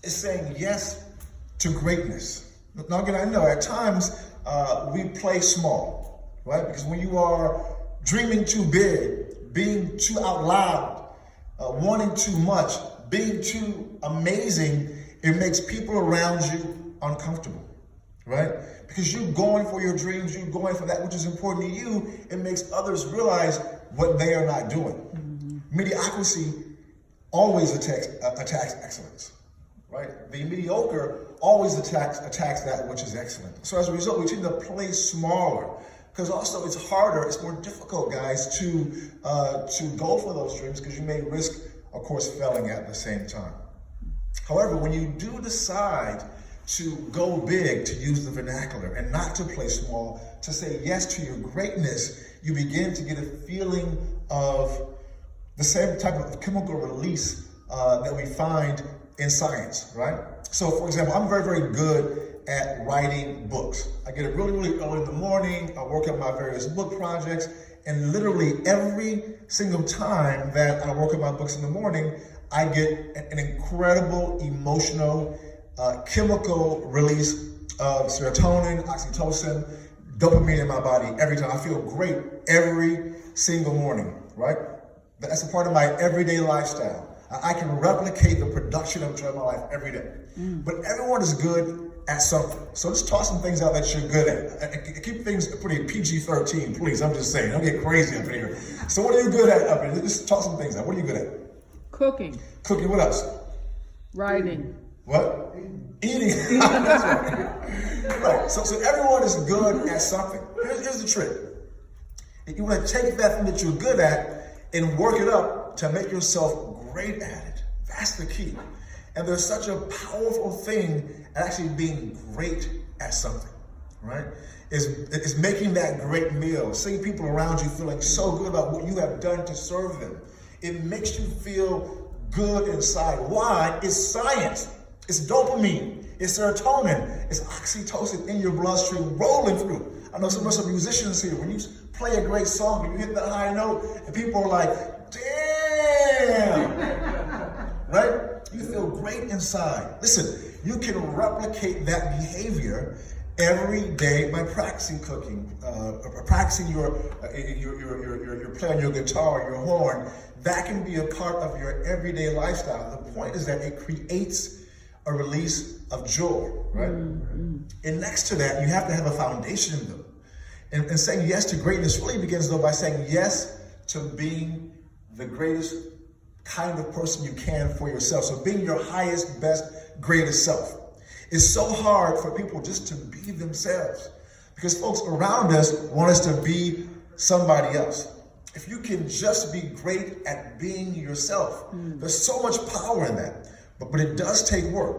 is saying yes to greatness. Now again, I know at times we play small, right? Because when you are dreaming too big, being too out loud, wanting too much, being too amazing, it makes people around you uncomfortable, right? Because you're going for your dreams, you're going for that which is important to you, it makes others realize what they are not doing. Mm-hmm. Mediocrity always attacks excellence, right? The mediocre always attacks that which is excellent. So as a result, we tend to play smaller, because also it's harder, it's more difficult, guys, to go for those dreams, because you may risk, of course, failing at the same time. However, when you do decide to go big, to use the vernacular, and not to play small, to say yes to your greatness, you begin to get a feeling of the same type of chemical release that we find in science, right? So, for example, I'm very, very good at writing books. I get up really, really early in the morning, I work on my various book projects, and literally every single time that I work on my books in the morning, I get an incredible emotional chemical release of serotonin, oxytocin, dopamine in my body every time. I feel great every single morning, right? That's a part of my everyday lifestyle. I can replicate the production of joy in my life every day. But everyone is good at something. So let's toss some things out that you're good at. Keep things pretty PG-13, please. I'm just saying. Don't get crazy up in here. So what are you good at up here? Let's toss some things out. What are you good at? Cooking. Cooking, what else? Writing. What? Eating. That's right. Right. So everyone is good at something. Here's the trick. If you want to take that thing that you're good at and work it up to make yourself great at it. That's the key. And there's such a powerful thing at actually being great at something, right? Is making that great meal, seeing people around you feeling so good about what you have done to serve them. It makes you feel good inside. Why? It's science. It's dopamine. It's serotonin. It's oxytocin in your bloodstream rolling through. I know some musicians here, when you play a great song and you hit that high note and people are like, damn, right? You feel great inside. Listen, you can replicate that behavior every day by practicing cooking, practicing your play on your guitar, your horn. That can be a part of your everyday lifestyle. The point is that it creates a release of joy, right? Mm-hmm. And next to that, you have to have a foundation in them. And saying yes to greatness really begins, though, by saying yes to being the greatest kind of person you can for yourself. So being your highest, best, greatest self. It's so hard for people just to be themselves, because folks around us want us to be somebody else. If you can just be great at being yourself, there's so much power in that, but it does take work.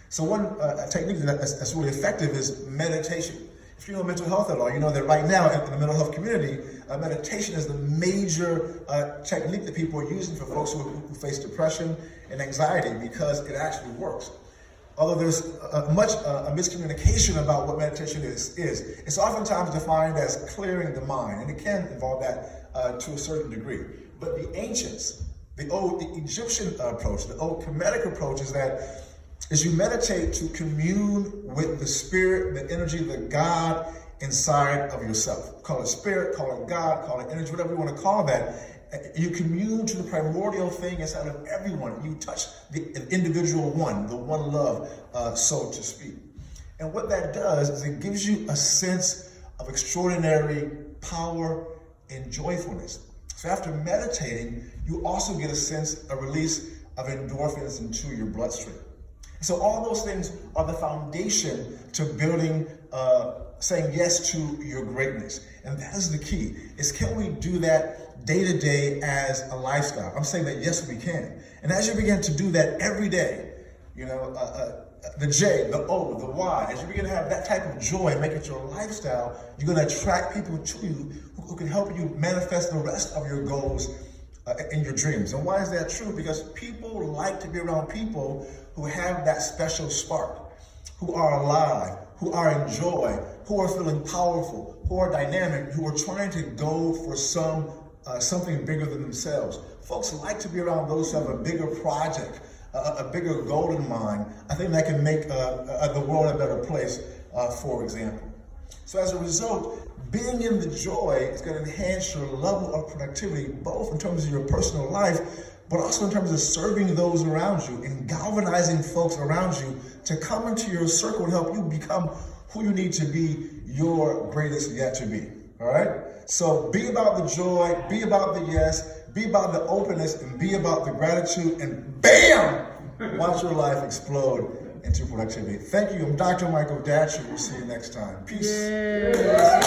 So one technique that's really effective is meditation. If you know mental health at all, you know that right now in the mental health community, meditation is the major technique that people are using for folks who face depression and anxiety, because it actually works. Although there's much miscommunication about what meditation is. It's oftentimes defined as clearing the mind, and it can involve that to a certain degree. But the ancients, the Egyptian approach, the old Kemetic approach is you meditate to commune with the spirit, the energy, the God inside of yourself. Call it spirit, call it God, call it energy, whatever you want to call that. You commune to the primordial thing inside of everyone. You touch the individual one, the one love, so to speak. And what that does is it gives you a sense of extraordinary power and joyfulness. So after meditating, you also get a sense, a release of endorphins into your bloodstream. So all those things are the foundation to building, saying yes to your greatness. And that is the key, is can we do that day to day as a lifestyle? I'm saying that yes, we can. And as you begin to do that every day, you know, the J, the O, the Y, as you begin to have that type of joy and make it your lifestyle, you're going to attract people to you who can help you manifest the rest of your goals in your dreams. And why is that true? Because people like to be around people who have that special spark, who are alive, who are in joy, who are feeling powerful, who are dynamic, who are trying to go for something bigger than themselves. Folks like to be around those who have a bigger project a bigger goal in mind, I think that can make the world a better place, for example. So as a result, being in the joy is going to enhance your level of productivity, both in terms of your personal life, but also in terms of serving those around you and galvanizing folks around you to come into your circle and help you become who you need to be, your greatest yet to be. All right? So be about the joy, be about the yes, be about the openness, and be about the gratitude, and BAM! Watch your life explode into productivity. Thank you. I'm Dr. Michael Datcher. We'll see you next time. Peace. Yes.